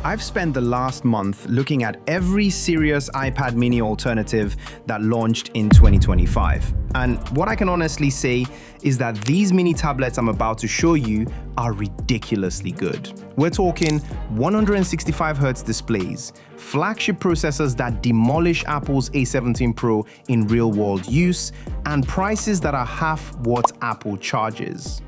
I've spent the last month looking at every serious iPad mini alternative that launched in 2025. And what I can honestly say is that these mini tablets I'm about to show you are ridiculously good. We're talking 165Hz displays, flagship processors that demolish Apple's A17 Pro in real-world use, and prices that are half what Apple charges.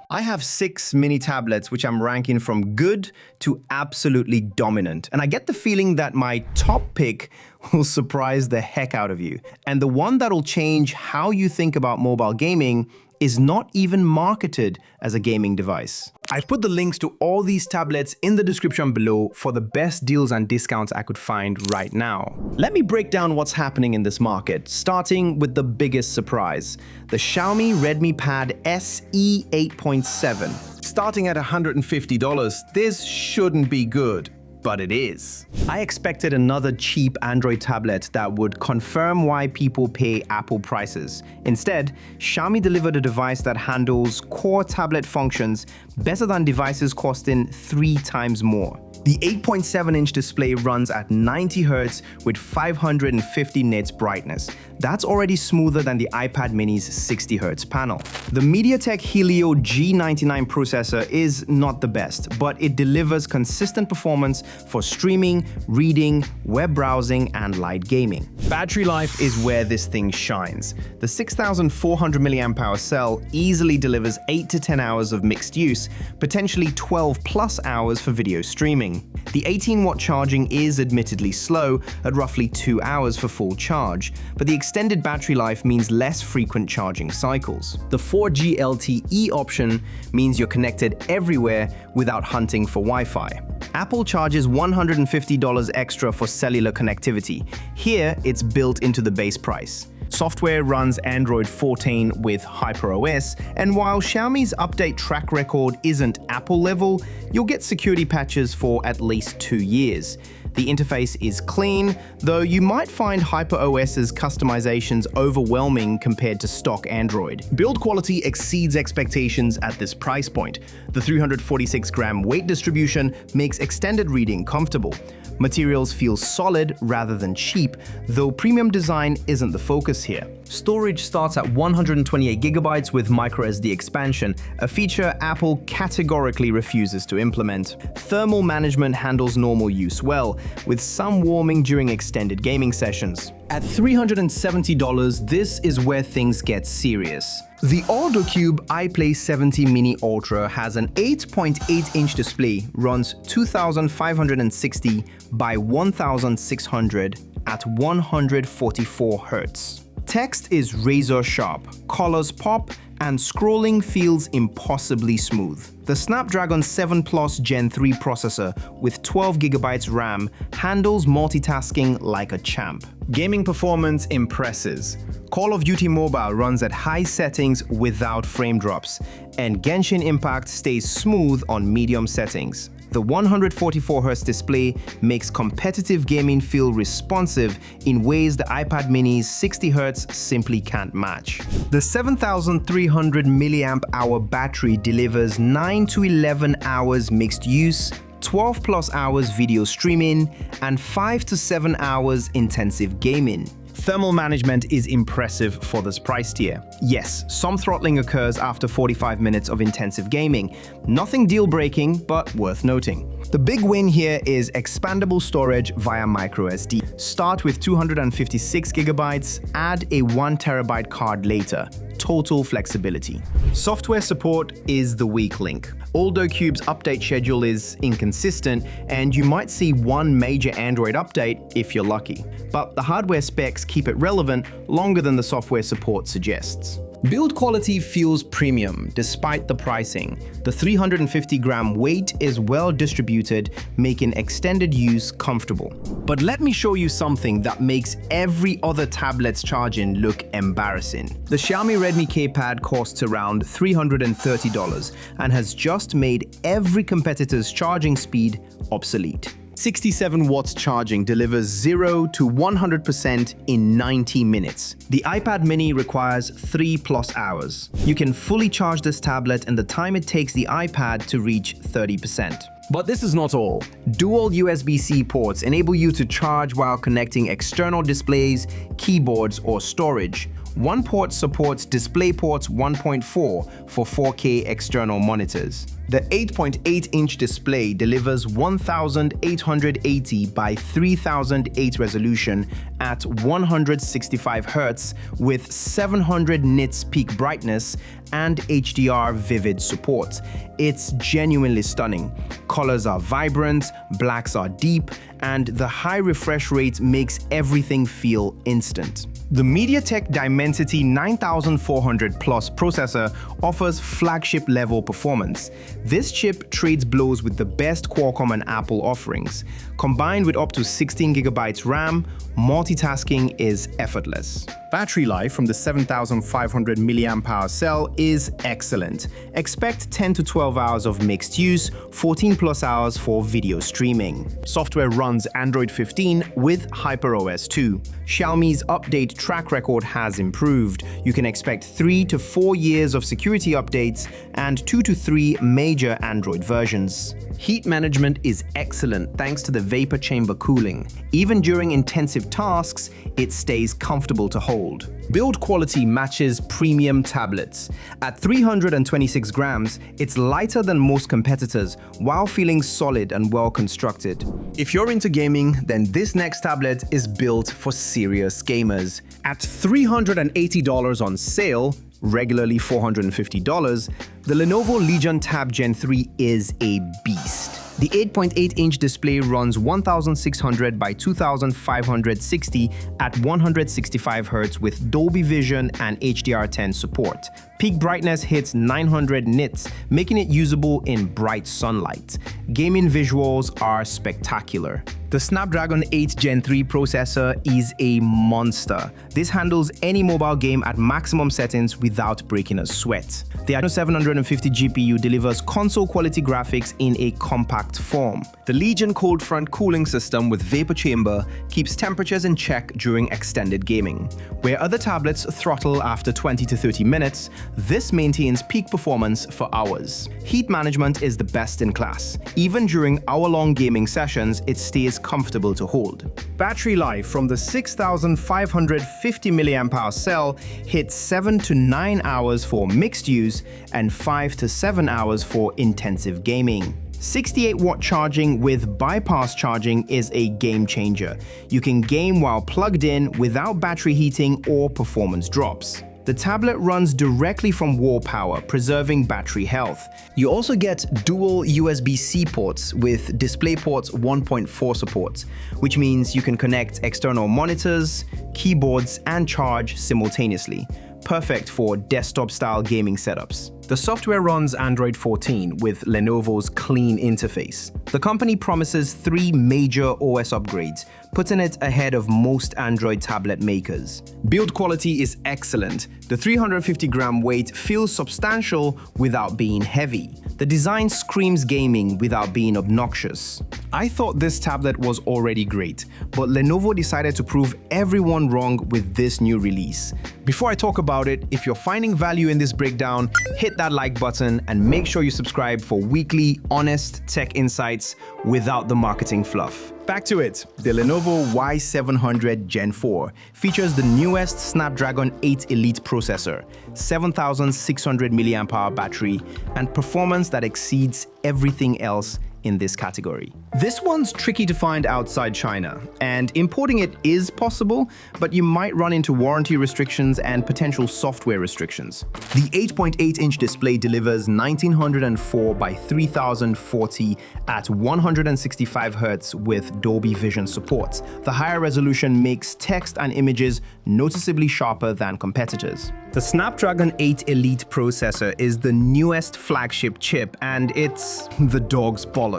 I have 6 mini tablets which I'm ranking from good to absolutely dominant. And I get the feeling that my top pick will surprise the heck out of you. And the one that'll change how you think about mobile gaming is not even marketed as a gaming device. I've put the links to all these tablets in the description below for the best deals and discounts I could find right now. Let me break down what's happening in this market, starting with the biggest surprise, the Xiaomi Redmi Pad SE 8.7. Starting at $150, this shouldn't be good. But it is. I expected another cheap Android tablet that would confirm why people pay Apple prices. Instead, Xiaomi delivered a device that handles core tablet functions better than devices costing 3 times more. The 8.7-inch display runs at 90Hz with 550 nits brightness. That's already smoother than the iPad mini's 60Hz panel. The MediaTek Helio G99 processor is not the best, but it delivers consistent performance for streaming, reading, web browsing, and light gaming. Battery life is where this thing shines. The 6,400 mAh cell easily delivers 8 to 10 hours of mixed use, potentially 12+ hours for video streaming. The 18-watt charging is admittedly slow at roughly 2 hours for full charge, but the extended battery life means less frequent charging cycles. The 4G LTE option means you're connected everywhere without hunting for Wi-Fi. Apple charges $150 extra for cellular connectivity. Here, it's built into the base price. Software runs Android 14 with HyperOS, and while Xiaomi's update track record isn't Apple level, you'll get security patches for at least 2 years. The interface is clean, though you might find HyperOS's customizations overwhelming compared to stock Android. Build quality exceeds expectations at this price point. The 346-gram weight distribution makes extended reading comfortable. Materials feel solid rather than cheap, though premium design isn't the focus here. Storage starts at 128GB with microSD expansion, a feature Apple categorically refuses to implement. Thermal management handles normal use well, with some warming during extended gaming sessions. At $370, this is where things get serious. The Alldocube iPlay 70 Mini Ultra has an 8.8-inch display, runs 2560 by 1600 at 144 Hz. Text is razor sharp, colors pop, and scrolling feels impossibly smooth. The Snapdragon 7 Plus Gen 3 processor with 12GB RAM handles multitasking like a champ. Gaming performance impresses. Call of Duty Mobile runs at high settings without frame drops, and Genshin Impact stays smooth on medium settings. The 144Hz display makes competitive gaming feel responsive in ways the iPad mini's 60Hz simply can't match. The 7,300 mAh battery delivers 9 to 11 hours mixed use, 12+ hours video streaming, and 5 to 7 hours intensive gaming. Thermal management is impressive for this price tier. Yes, some throttling occurs after 45 minutes of intensive gaming. Nothing deal-breaking, but worth noting. The big win here is expandable storage via microSD. Start with 256GB, add a 1TB card later. Total flexibility. Software support is the weak link. Alddocube's update schedule is inconsistent, and you might see one major Android update if you're lucky. But the hardware specs keep it relevant longer than the software support suggests. Build quality feels premium despite the pricing. The 350-gram weight is well distributed, making extended use comfortable. But let me show you something that makes every other tablet's charging look embarrassing. The Xiaomi Redmi Pad costs around $330 and has just made every competitor's charging speed obsolete. 67 watts charging delivers 0 to 100% in 90 minutes. The iPad mini requires 3+ hours. You can fully charge this tablet in the time it takes the iPad to reach 30%. But this is not all. Dual USB-C ports enable you to charge while connecting external displays, keyboards, or storage. One port supports DisplayPort 1.4 for 4K external monitors. The 8.8-inch display delivers 1880 by 3008 resolution at 165 Hz with 700 nits peak brightness and HDR vivid support. It's genuinely stunning. Colors are vibrant, blacks are deep, and the high refresh rate makes everything feel instant. The MediaTek Dimensity 9400 Plus processor offers flagship-level performance. This chip trades blows with the best Qualcomm and Apple offerings. Combined with up to 16GB RAM, multitasking is effortless. Battery life from the 7500 mAh cell is excellent. Expect 10 to 12 hours of mixed use, 14 plus hours for video streaming. Software runs Android 15 with HyperOS 2. Xiaomi's update track record has improved. You can expect 3 to 4 years of security updates and 2 to 3 major Android versions. Heat management is excellent thanks to the vapor chamber cooling. Even during intensive tasks, it stays comfortable to hold. Build quality matches premium tablets. At 326 grams, it's lighter than most competitors while feeling solid and well constructed. If you're into gaming, then this next tablet is built for serious gamers. At $380 on sale, regularly $450, the Lenovo Legion Tab Gen 3 is a beast. The 8.8-inch display runs 1600 by 2560 at 165 Hz with Dolby Vision and HDR10 support. Peak brightness hits 900 nits, making it usable in bright sunlight. Gaming visuals are spectacular. The Snapdragon 8 Gen 3 processor is a monster. This handles any mobile game at maximum settings without breaking a sweat. The Adreno 750 GPU delivers console-quality graphics in a compact form. The Legion cold front cooling system with vapor chamber keeps temperatures in check during extended gaming. Where other tablets throttle after 20 to 30 minutes, this maintains peak performance for hours. Heat management is the best in class. Even during hour-long gaming sessions, it stays comfortable to hold. Battery life from the 6550 mAh cell hits 7 to 9 hours for mixed use and 5 to 7 hours for intensive gaming. 68-watt charging with bypass charging is a game changer. You can game while plugged in without battery heating or performance drops. The tablet runs directly from wall power, preserving battery health. You also get dual USB-C ports with DisplayPort 1.4 support, which means you can connect external monitors, keyboards, and charge simultaneously. Perfect for desktop-style gaming setups. The software runs Android 14 with Lenovo's clean interface. The company promises 3 major OS upgrades, putting it ahead of most Android tablet makers. Build quality is excellent. The 350-gram weight feels substantial without being heavy. The design screams gaming without being obnoxious. I thought this tablet was already great, but Lenovo decided to prove everyone wrong with this new release. Before I talk about it, if you're finding value in this breakdown, hit that like button and make sure you subscribe for weekly, honest tech insights without the marketing fluff. Back to it. The Lenovo Y700 Gen 4 features the newest Snapdragon 8 Elite processor, 7600 mAh battery, and performance that exceeds everything else in this category. This one's tricky to find outside China, and importing it is possible, but you might run into warranty restrictions and potential software restrictions. The 8.8-inch display delivers 1904 by 3040 at 165 Hz with Dolby Vision support. The higher resolution makes text and images noticeably sharper than competitors. The Snapdragon 8 Elite processor is the newest flagship chip, and it's the dog's bollocks.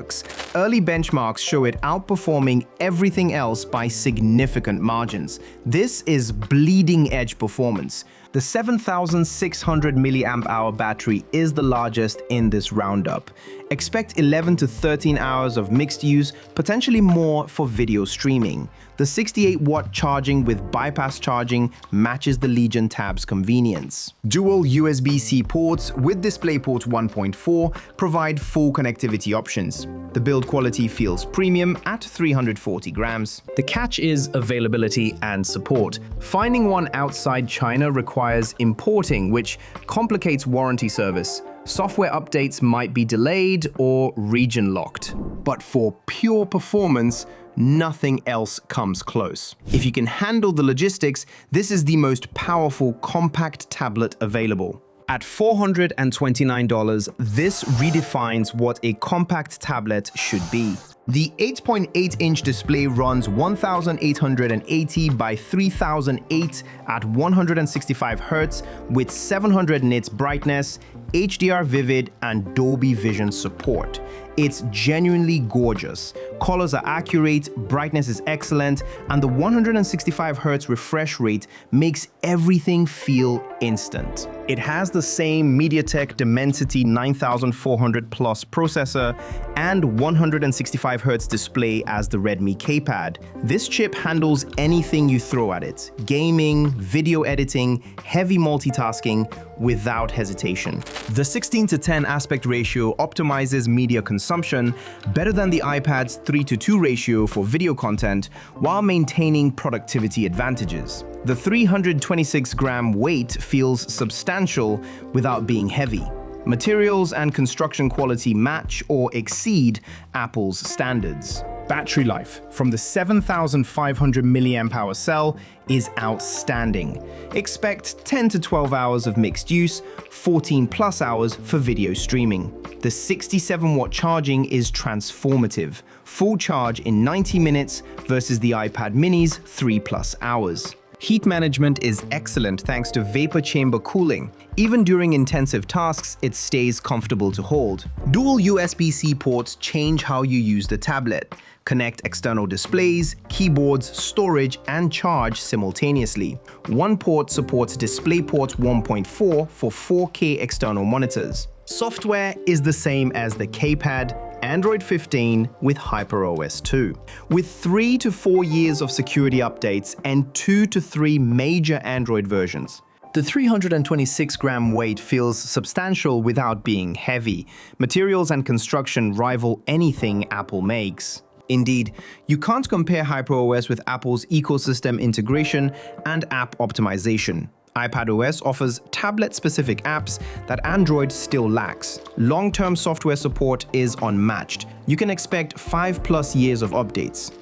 Early benchmarks show it outperforming everything else by significant margins. This is bleeding-edge performance. The 7,600 mAh battery is the largest in this roundup. Expect 11 to 13 hours of mixed use, potentially more for video streaming. The 68-watt charging with bypass charging matches the Legion Tab's convenience. Dual USB-C ports with DisplayPort 1.4 provide full connectivity options. The build quality feels premium at 340 grams. The catch is availability and support. Finding one outside China requires importing, which complicates warranty service. Software updates might be delayed or region-locked. But for pure performance, nothing else comes close. If you can handle the logistics, this is the most powerful compact tablet available. At $429, this redefines what a compact tablet should be. The 8.8-inch display runs 1880 by 3008 at 165 Hz with 700 nits brightness, HDR Vivid, and Dolby Vision support. It's genuinely gorgeous. Colors are accurate, brightness is excellent, and the 165 Hz refresh rate makes everything feel instant. It has the same MediaTek Dimensity 9400 Plus processor and 165 Hz display as the Redmi Pad. This chip handles anything you throw at it: gaming, video editing, heavy multitasking, without hesitation. The 16:10 aspect ratio optimizes media consumption better than the iPad's 3:2 ratio for video content, while maintaining productivity advantages. The 326-gram weight feels substantial without being heavy. Materials and construction quality match or exceed Apple's standards. Battery life from the 7,500 mAh cell is outstanding. Expect 10 to 12 hours of mixed use, 14 plus hours for video streaming. The 67-watt charging is transformative. Full charge in 90 minutes versus the iPad mini's 3+ hours. Heat management is excellent thanks to vapor chamber cooling. Even during intensive tasks, it stays comfortable to hold. Dual USB-C ports change how you use the tablet. Connect external displays, keyboards, storage, and charge simultaneously. One port supports DisplayPort 1.4 for 4K external monitors. Software is the same as the Pad, Android 15 with HyperOS 2. With 3 to 4 years of security updates and 2 to 3 major Android versions. The 326-gram weight feels substantial without being heavy. Materials and construction rival anything Apple makes. Indeed, you can't compare HyperOS with Apple's ecosystem integration and app optimization. iPadOS offers tablet-specific apps that Android still lacks. Long-term software support is unmatched. You can expect 5+ years of updates.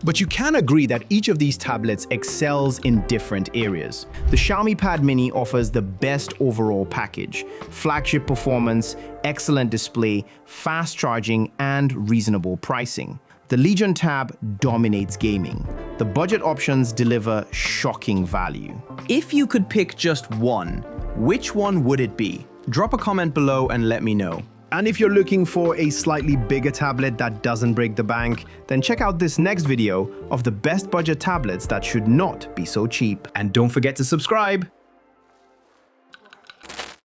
But you can agree that each of these tablets excels in different areas. The Xiaomi Pad Mini offers the best overall package: flagship performance, excellent display, fast charging, and reasonable pricing. The Legion Tab dominates gaming. The budget options deliver shocking value. If you could pick just one, which one would it be? Drop a comment below and let me know. And if you're looking for a slightly bigger tablet that doesn't break the bank, then check out this next video of the best budget tablets that should not be so cheap. And don't forget to subscribe!